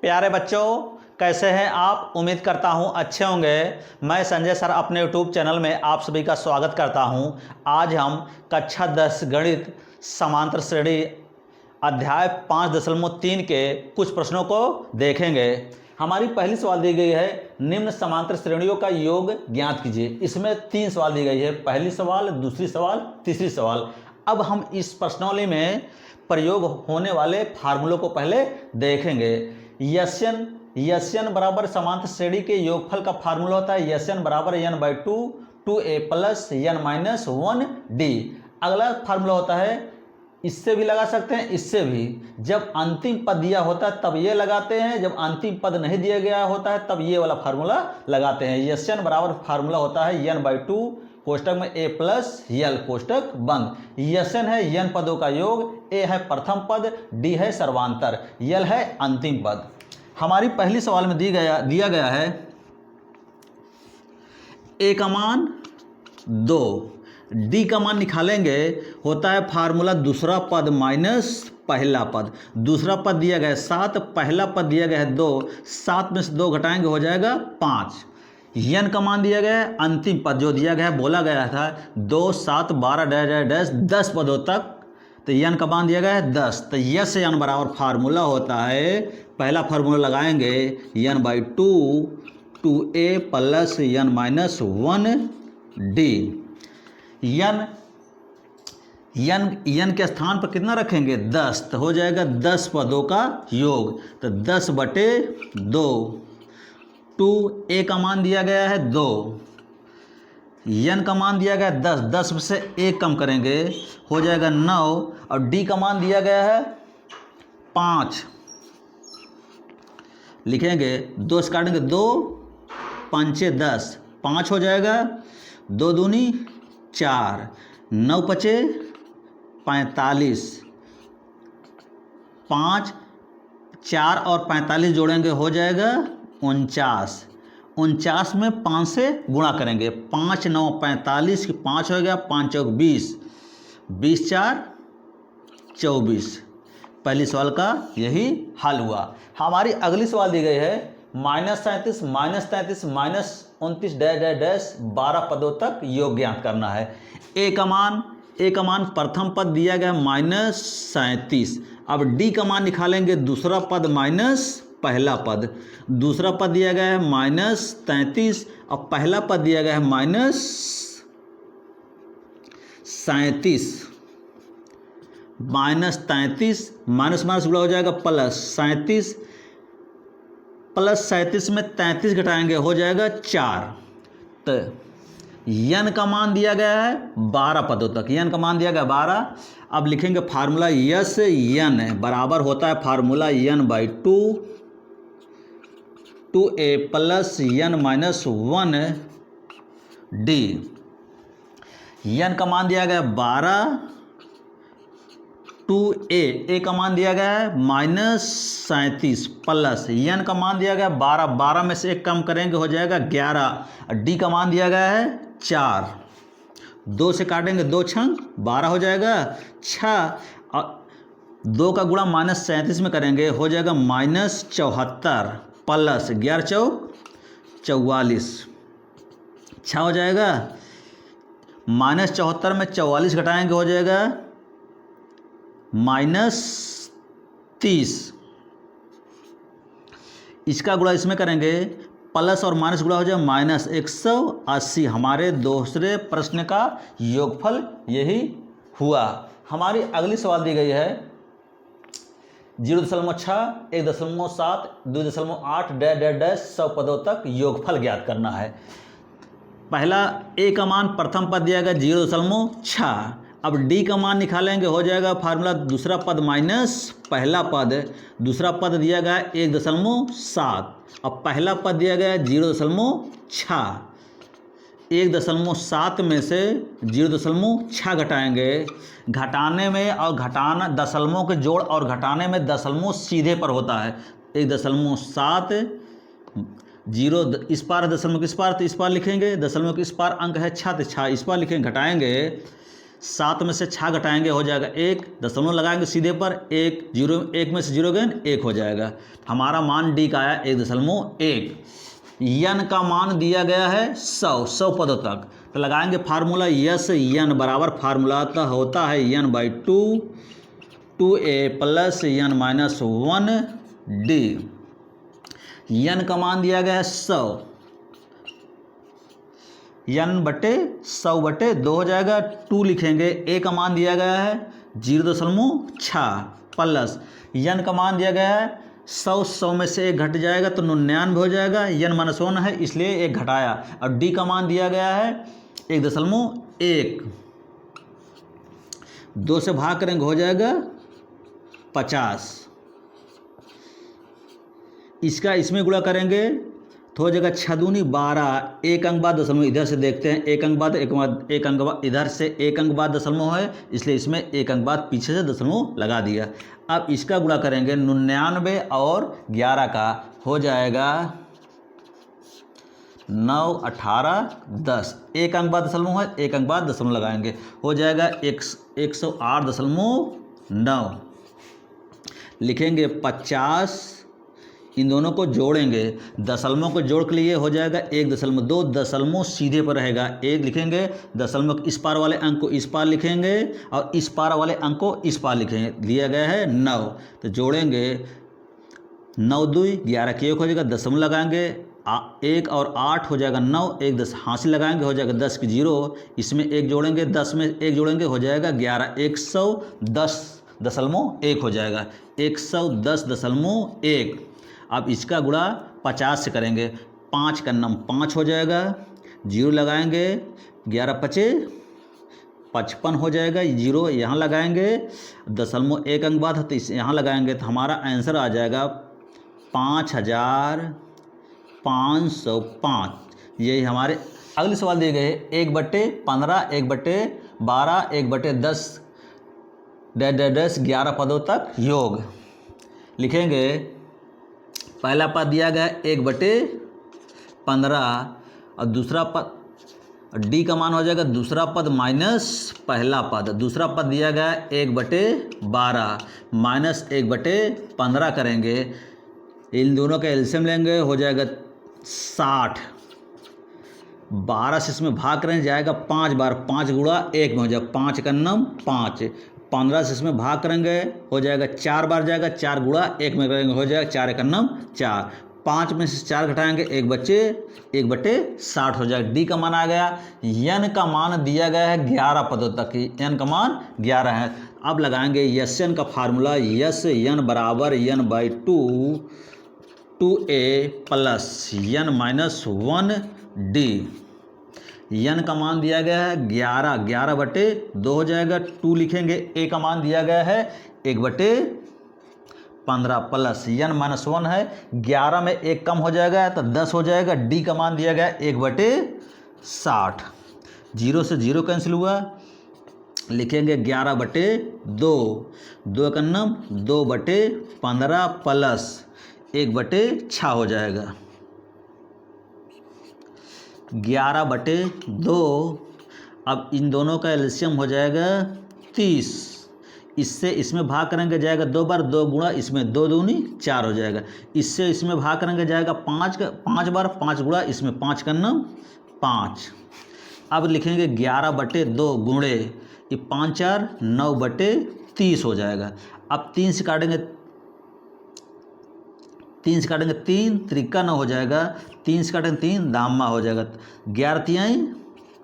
प्यारे बच्चों, कैसे हैं आप? उम्मीद करता हूं अच्छे होंगे। मैं संजय सर अपने यूट्यूब चैनल में आप सभी का स्वागत करता हूं। आज हम कक्षा 10 गणित समांतर श्रेणी अध्याय 5.3 के कुछ प्रश्नों को देखेंगे। हमारी पहली सवाल दी गई है, निम्न समांतर श्रेणियों का योग ज्ञात कीजिए। इसमें 3 सवाल दी गई है, पहली सवाल, दूसरी सवाल, तीसरी सवाल। अब हम इस प्रश्नावली में प्रयोग होने वाले फार्मूलों को पहले देखेंगे। यस्यन बराबर समांतर श्रेणी के योगफल का फार्मूला होता है यस्यन बराबर n/2 2a प्लस n-1d। अगला फार्मूला होता है, इससे भी लगा सकते हैं, इससे भी। जब अंतिम पद दिया होता है तब ये लगाते हैं, जब अंतिम पद नहीं दिया गया होता है तब ये वाला फार्मूला लगाते हैं। यस्यन बराबर फार्मूला होता है n/2 कोष्टक में a प्लस यल कोष्टक बंद। यस्यन है n पदों का योग, a है प्रथम पद, d है सर्वांतर, यल है अंतिम पद। हमारी पहली सवाल में दिया गया है a का मान 2, d का मान निकालेंगे, होता है फार्मूला दूसरा पद माइनस पहला पद। दूसरा पद दिया गया है 7, पहला पद दिया गया है 2, 7 में से 2 घटाएंगे हो जाएगा 5। n का मान दिया गया है, अंतिम पद जो दिया गया है, बोला गया था 2 7 12 डैश 10 पदों तक, तो n का मान दिया गया है 10। तो यस n बराबर फार्मूला होता है, पहला फार्मूला लगाएंगे n/2 2a plus n-1d। n के स्थान पर कितना रखेंगे? 10, तो हो जाएगा 10 पदों का योग, तो 10/2। 2a का मान दिया गया है 2, n का मान दिया गया है 10, 10 में से 1 कम करेंगे हो जाएगा 9, और d का मान दिया गया है 5। लिखेंगे 2 से काटेंगे 2 5 10, 5 हो जाएगा, 2 दूनी 4, 9 पचे 45, 5 4 और 45 जोड़ेंगे हो जाएगा 49। 49 में 5 से गुणा करेंगे, 5 9 45 की 5 हो गया, 5 चौक 20, 20 4 24। पहली सवाल का यही हल हुआ। हमारी अगली सवाल दी गई है -37 -29 डैश 12 पदों तक योग ज्ञात करना है। a का मान प्रथम पद दिया गया -37। अब d का मान निकालेंगे, दूसरा पद माइनस पहला पद। दूसरा पद दिया गया है -33 और पहला पद दिया गया है -37। -33 माइनस माइनस गुणा हो जाएगा प्लस 37, प्लस 37 में 33 घटाएंगे हो जाएगा 4। तो n का मान दिया गया है 12 पदों तक, n का मान दिया गया 12। अब लिखेंगे फार्मूला यस n बराबर होता है formula n/2 2a plus n-1d। n का मान दिया गया 12, 2a का मान दिया गया है -37 प्लस n का मान दिया गया 12, 12 में से 1 कम करेंगे हो जाएगा 11। d का मान दिया गया है 4, 2 से काटेंगे 2 छंग 12 हो जाएगा 6, और 2 का गुणा -37 में करेंगे हो जाएगा -74 प्लस 11 चौक 44, 6 हो जाएगा। -74 में 44 घटाएंगे हो जाएगा -30। इसका गुणा इसमें करेंगे, प्लस और माइनस गुणा हो जाए -180। हमारे दूसरे प्रश्न का योगफल यही हुआ। हमारी अगली सवाल दी गई है 0.6 1.7 2.8 डैश 100 पदों तक योगफल ज्ञात करना है। पहला a का मान प्रथम पद दिया गया 0.6। अब d का मान निकालेंगे हो जाएगा फार्मूला दूसरा पद माइनस पहला पद। दूसरा पद दिया गया 1.7, अब पहला पद दिया गया 0.6। 1.7 में से 0.6 घटाएंगे, घटाने में और घटाना दशमलवों के जोड़ और घटाने में दशमलव सीधे पर होता है। 1.7 0 इस पार दशमलव के इस पार, तो इस पार लिखेंगे, दशमलव के इस पार अंक है 6, तो 6 इस पार लिखेंगे, घटाएंगे 7 में से 6 घटाएंगे हो जाएगा 1, दशमलव लगाएंगे सीधे पर 1, 0 1 में से 0 गए 1 हो जाएगा। हमारा मान डी का आया 1.1। यन का मान दिया गया है 100 पदों तक, तो लगाएंगे फार्मूला यस यन बराबर फार्मूला तो होता है n/2 2a plus n-1 D. यन का मान दिया गया है 100, n/100/2 हो जाएगा। 2 लिखेंगे, a का मान दिया गया है 0.6 प्लस n का मान दिया गया है 100 में से 1 घट जाएगा तो 99 हो जाएगा। n-1 है इसलिए 1 घटाया, और d का मान दिया गया है 1.1। 2 से भाग करेंगे हो जाएगा 50। इसका इसमें गुणा करेंगे तो हो जाएगा 6 दूनी 12, 1 अंक बाद दशमलव इधर से देखते हैं, 1 अंक बाद 1 अंक बाद इधर से 1 अंक बाद दशमलव है इसलिए इसमें 1 अंक बाद पीछे से दशमलव लगा दिया। अब इसका गुणा करेंगे 99 और 11 का हो जाएगा 9, 18, 10, 1 अंक बाद दशमलव है 1 अंक बाद दशमलव लगाएंगे हो जाएगा 108.9। लिखेंगे 50, इन दोनों को जोड़ेंगे, दशमलव को जोड़ के लिए हो जाएगा 1.2, दशमलव सीधे पर रहेगा 1 लिखेंगे, दशमलव इस पार वाले अंक को इस पार लिखेंगे और इस पार वाले अंक को इस पार लिखेंगे। दिया गया है 9, तो जोड़ेंगे 9 2 11 के 1 हो जाएगा, दशमलव लगाएंगे 1 और 8 हो जाएगा 9, 1 10 हासिल लगाएंगे हो जाएगा 10 की 0, इसमें 1 जोड़ेंगे 10 में 1 जोड़ेंगे हो जाएगा 11, 110.1 हो जाएगा 110.1। अब इसका गुणा 50 से करेंगे, 5 का नम 5 हो जाएगा, 0 लगाएंगे 11 5 55 हो जाएगा, 0 यहाँ लगाएंगे, दशमलव 1 अंक बाद तो इस यहाँ लगाएंगे तो हमारा आंसर आ जाएगा 5505। यही हमारे अगले सवाल दिए गए 1/15 1/12 1/10 11 पदों तक योग। लिखेंगे पहला पद दिया गया 1/15 और दूसरा पद डी का मान हो जाएगा दूसरा पद माइनस पहला पद, दूसरा पद दिया गया 1/12 माइनस 1/15 करेंगे, इन दोनों का एलसीएम लेंगे हो जाएगा 60। 12 से इसमें भाग करेंगे जाएगा 5 बार, 5 गुणा 1 में हो जाएगा 5 का नम 5। 15 से इसमें भाग करेंगे हो जाएगा 4 बार जाएगा, 4 गुणा 1 में करेंगे हो जाएगा 4 का नम 4। 5 में से 4 घटाएंगे 1/60 हो जाएगा। डी का मान आ गया। यन का मान दिया गया है 11 पदों तक की, यन का मान 11 है। अब लगाएंगे यस यन का फार्मूला, यस यन बराबर n/2 2a plus n-1 D. यन का मान दिया गया है 11, 11/2 हो जाएगा, 2 लिखेंगे, ए का मान दिया गया है 1/15 प्लस n-1 है, 11 में 1 कम हो जाएगा तो 10 हो जाएगा। डी का मान दिया गया 1/60, 0 से 0 कैंसिल हुआ, लिखेंगे 11/2, 2 का नम 2/15 प्लस 1/6 हो जाएगा 11/2। अब इन दोनों का एलसीएम हो जाएगा 30, इससे इसमें भाग करेंगे जाएगा 2 बार, 2 गुणा इसमें 2 दूनी 4 हो जाएगा, इससे इसमें भाग करेंगे जाएगा 5 बार, 5 गुणा इसमें 5 का नम 5। अब लिखेंगे 11/2 गुणे ये 5 4 9/30 हो जाएगा। अब 3 से काटेंगे 3 त्रिका 9 हो जाएगा, 3 से काटेंगे 3 दामा हो जाएगा, 11 तिहाई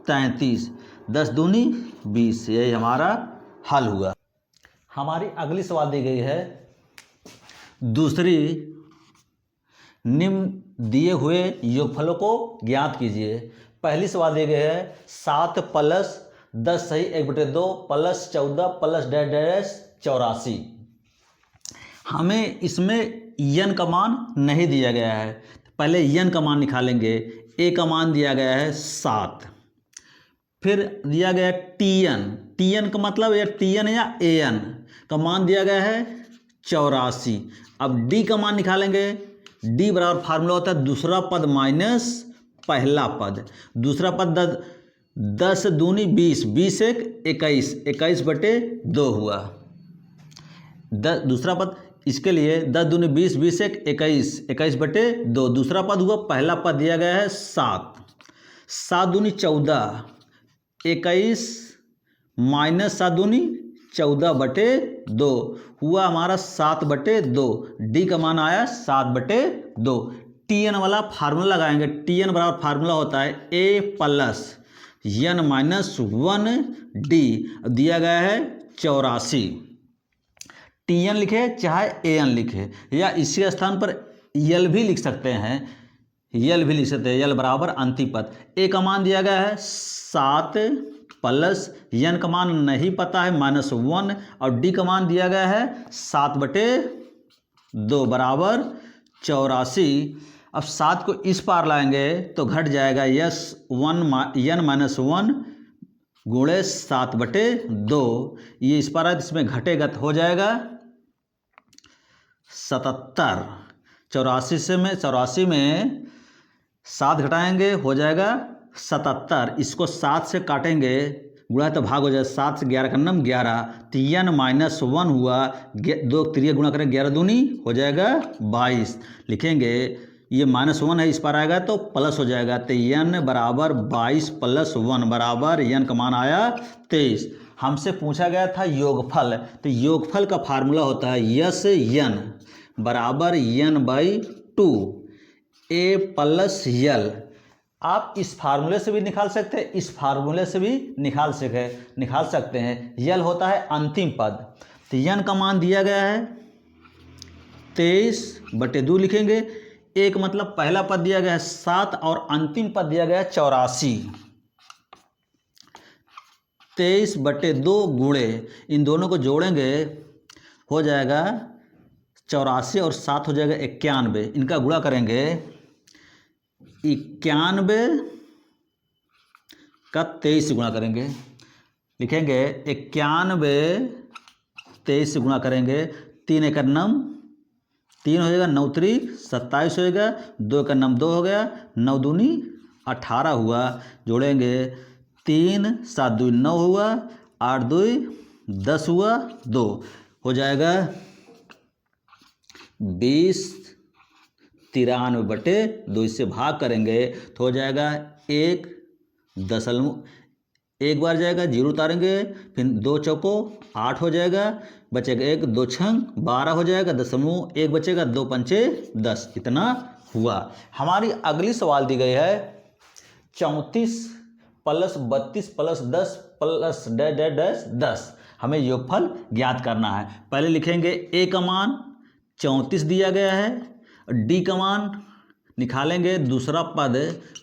33, 10 दूनी 20। यही हमारा हल हुआ। हमारी अगली सवाल दी गई है, दूसरी निम्न दिए हुए योगफलों को ज्ञात कीजिए। पहली सवाल दी गई है 7 प्लस 10 सही 1/2 प्लस 14 प्लस डैश 84। हमें इसमें यन का मान नहीं दिया गया है, पहले यन का मान निकालेंगे। ए का मान दिया गया है 7, फिर दिया गया टीएन, टीएन का मतलब या टीएन या एएन का मान दिया गया है 84। अब डी का मान निकालेंगे, डी बराबर फार्मूला होता है दूसरा पद माइनस पहला पद, दूसरा पद 10 दूनी 20, 20 एक 21, 21/2 हुआ। दूसरा पद इसके लिए 10 दूनी 20, 20 एक 21, 21/2। दूसरा पद हुआ, पहला पद दिया गया है 7, 7 दूनी 14, 21 माइनस 7 दूनी 14/2 हुआ हमारा 7/2। डी का मान आया 7/2। टी एन वाला फार्मूला लगाएंगे। टी एन बराबर फार्मूला होता है a+n-1d, दिया गया है 84। टी एन लिखे चाहे ए एन लिखे, या इसी स्थान पर यल भी लिख सकते हैं, यल भी लिख सकते हैं। यल बराबर अंतिम पद। ए का मान दिया गया है 7 प्लस एन का मान नहीं पता है -1, और डी का मान दिया गया है 7/2 बराबर 84। अब 7 को इस पार लाएंगे तो घट जाएगा n-1 गुणे 7/2। ये इस पार है, इसमें घटेगा तो हो जाएगा 77। 84 में 7 घटाएंगे हो जाएगा 77। इसको 7 से काटेंगे, गुणा तो भाग हो जाएगा। 7 से 11 का नम 11, तो n-1 हुआ। 2 3 गुणा करें, 11 दूनी हो जाएगा 22। लिखेंगे ये -1 है, इस पर आएगा तो प्लस हो जाएगा, तो n बराबर 22 + 1 बराबर n का मान आया 23। हमसे पूछा गया था योगफल, तो योगफल का फार्मूला होता है यस n बराबर n/2 a + l। आप इस फार्मूले से भी निकाल सकते हैं, इस फार्मूले से भी निकाल सकते हैं। यल होता है अंतिम पद, तो n का मान दिया गया है 23/2 लिखेंगे। एक मतलब पहला पद दिया गया है 7 और अंतिम पद दिया गया है 84। 23/2 गुणे, इन दोनों को जोड़ेंगे हो जाएगा 84 और 7 हो जाएगा 91। इनका गुणा करेंगे 91 का 23 से गुणा करेंगे। लिखेंगे 91 23 से गुणा करेंगे, 3 × 9 3 हो जाएगा, 9 3 27 होएगा, 2 का 9 2 हो गया, 9 दूनी 18 हुआ। जोड़ेंगे 3 7 2 9 हुआ, 8 2 10 हुआ, 2 हो जाएगा 20 93/2। इससे भाग करेंगे तो हो जाएगा 1 बार जाएगा, 0 उतारेंगे, फिर 2 चौको 8 हो जाएगा, बचेगा 1, 2 छंग 12 हो जाएगा, 1 बचेगा, 2 पंचे 10, इतना हुआ। हमारी अगली सवाल दी गई है 34 + 32 + 10 + -10। हमें योगफल ज्ञात करना है। पहले लिखेंगे ए का मान 34 दिया गया है, डी का मान निकालेंगे, दूसरा पद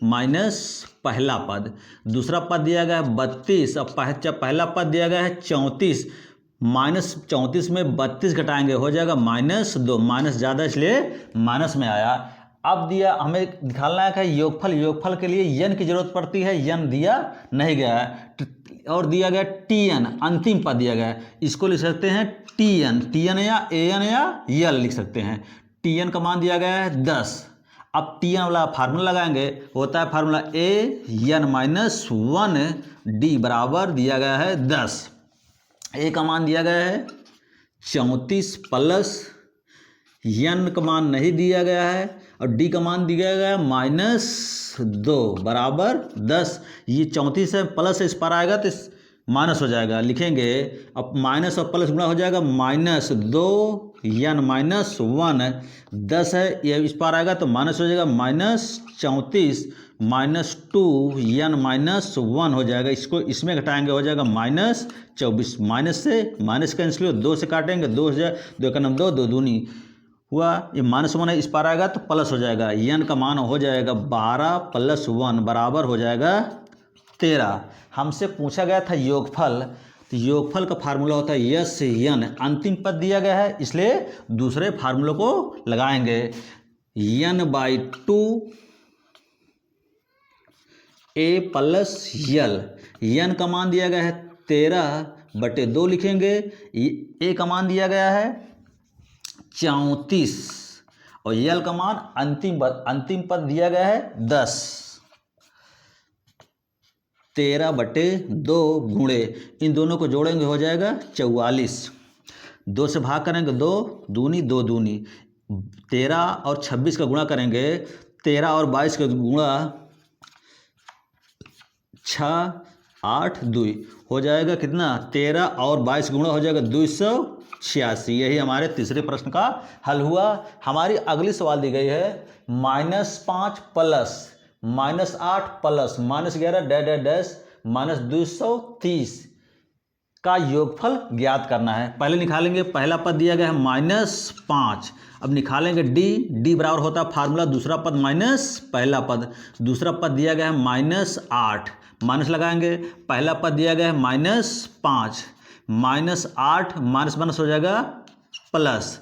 माइनस पहला पद। दूसरा पद दिया गया है 32 और पहला पद दिया गया है 34। -34 में 32 घटाएंगे हो जाएगा -2, माइनस ज़्यादा इसलिए माइनस में आया। अब दिया हमें निकालना है कि योगफल, योगफल के लिए n की जरूरत पड़ती है, n दिया नहीं गया है, और दिया गया tn अंतिम पद दिया गया है। इसको लिख सकते हैं tn या an या l लिख सकते हैं। tn का मान दिया गया है 10। अब tn वाला फार्मूला लगाएंगे, होता है फार्मूला an-1d बराबर दिया गया है 10। a का मान दिया गया है 34 प्लस n का मान नहीं दिया गया है, और d का मान दिया गया है -2 बराबर 10। ये 34 है, प्लस इस पर आएगा तो माइनस हो जाएगा। लिखेंगे अब माइनस और प्लस गुणा हो जाएगा, -2 n-1 10 है, ये इस पार आएगा तो माइनस हो जाएगा, -34 -2 n-1 हो जाएगा। इसको इसमें घटाएंगे हो जाएगा -24। माइनस से माइनस कैंसिल हो, 2 से काटेंगे, 2 हो जाए, 2 का 9 2 दूनी हुआ, ये -1 है, इस पार आएगा तो प्लस हो जाएगा। n का मान हो जाएगा 12 + 1 बराबर हो जाएगा 13। हमसे पूछा गया था योगफल, तो योगफल का फार्मूला होता है यस n, अंतिम पद दिया गया है इसलिए दूसरे फार्मूले को लगाएंगे। n/2 a + l, n का मान दिया गया है 13/2 लिखेंगे। a का मान दिया गया है 34 और l का मान अंतिम पद दिया गया है 10। 13/2 गुणे, इन दोनों को जोड़ेंगे हो जाएगा 44। 2 से भाग करेंगे 2 दूनी 2 दूनी, 13 और 26 का गुणा करेंगे, 13 और 22 का गुणा 6 8 2 हो जाएगा कितना, 13 और 22 गुणा हो जाएगा 286। यही हमारे तीसरे प्रश्न का हल हुआ। हमारी अगली सवाल दी गई है -5 plus -8 plus -11 dash dash dash -230 का योगफल ज्ञात करना है। पहले निकालेंगे, पहला पद दिया गया है -5, अब निकालेंगे डी बराबर होता है फार्मूला दूसरा पद माइनस पहला पद, दूसरा पद दिया गया है -8, माइनस लगाएंगे, पहला पद दिया गया है -5, -8 माइनस हो जाएगा प्लस,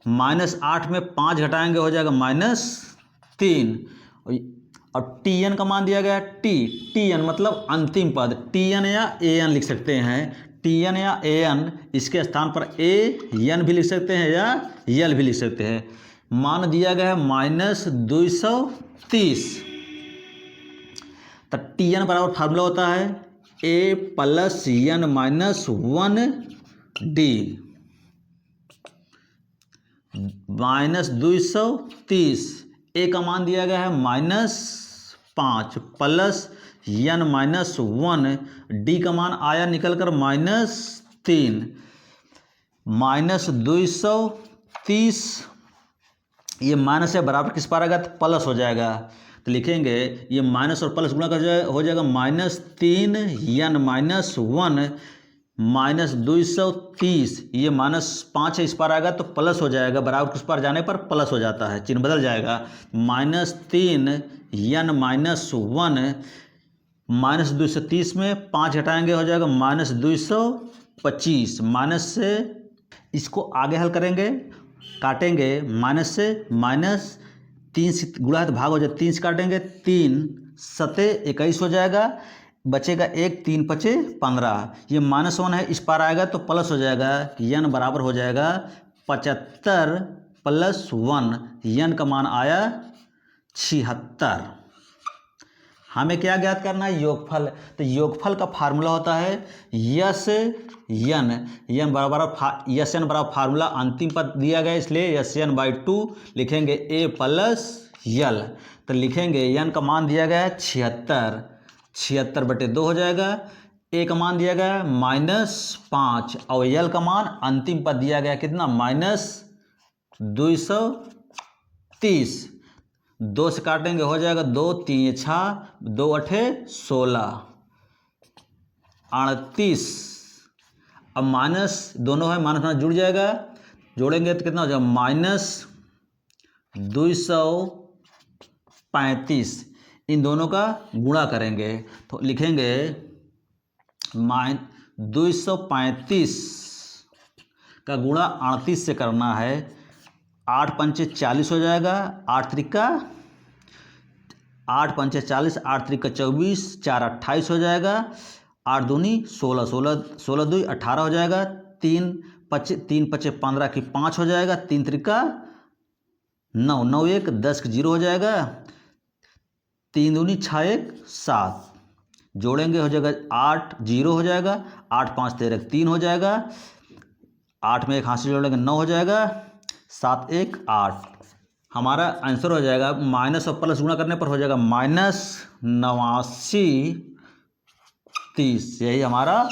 -8 में 5 घटाएंगे हो जाएगा -3, और टी एन का मान दिया गया है टी एन मतलब अंतिम पद, टी एन या ए एन लिख सकते हैं, टी एन या ए एन, इसके स्थान पर ए एन भी लिख सकते हैं या यल भी लिख सकते हैं। मान दिया गया है -230, तो टी एन बराबर फार्मूला होता है ए प्लस एन माइनस 1 डी, -230, ए का मान दिया गया है -5 प्लस एन माइनस 1, डी का मान आया निकल कर -3, -230, ये माइनस से बराबर किस पर आएगा, तो प्लस हो जाएगा, तो लिखेंगे ये माइनस और प्लस गुणा कर हो जाएगा -3 एन माइनस 1 -230, ये -5 है, इस पर आएगा तो प्लस हो जाएगा, बराबर किस पर जाने पर प्लस हो जाता है, चिन्ह बदल जाएगा, -3 एन माइनस 1 -230 में 5 घटाएंगे हो जाएगा -225, माइनस से इसको आगे हल करेंगे, काटेंगे माइनस से, -3 से गुणा है तो भाग हो जाए, 3 से काटेंगे 3 सते 21 हो जाएगा, बचेगा 1 3 5 15, ये -1 है, इस पार आएगा तो प्लस हो जाएगा, एन बराबर हो जाएगा 75 + 1, एन का मान आया 76। हमें क्या ज्ञात करना है, योगफल, तो योगफल का फार्मूला होता है यस एन बराबर यस एन बराबर फार्मूला अंतिम पद दिया गया इसलिए SN/2 लिखेंगे ए प्लस यल, तो लिखेंगे एन का मान दिया गया है 76, 76/2 हो जाएगा, ए का मान दिया गया है -5 और यल का मान अंतिम पद दिया गया कितना -230, 2 से काटेंगे हो जाएगा 2 3 6 2 8 16 38, अब माइनस दोनों है, माइनस जुड़ जाएगा, जोड़ेंगे तो कितना हो जाएगा -235, इन दोनों का गुणा करेंगे तो लिखेंगे 235 का गुणा 38 से करना है, 8 पंचे 40 हो जाएगा, 8 त्रिका 8 पंचे 40, 8 त्रिका 24, 4 28 हो जाएगा, 8 दूनी 16, 16 2 18 हो जाएगा, 3 पचे 15 की 5 हो जाएगा, 3 त्रिका 9, 9 1 10 की 0 हो जाएगा, 3 दूनी 6 1 7, जोड़ेंगे हो जाएगा 8 0 हो जाएगा, 8 5 13 3 हो जाएगा, 8 में एक हाथ से जोड़ेंगे 9 हो जाएगा, 7 1 8, हमारा आंसर हो जाएगा, माइनस और प्लस गुणा करने पर हो जाएगा -89 30, यही हमारा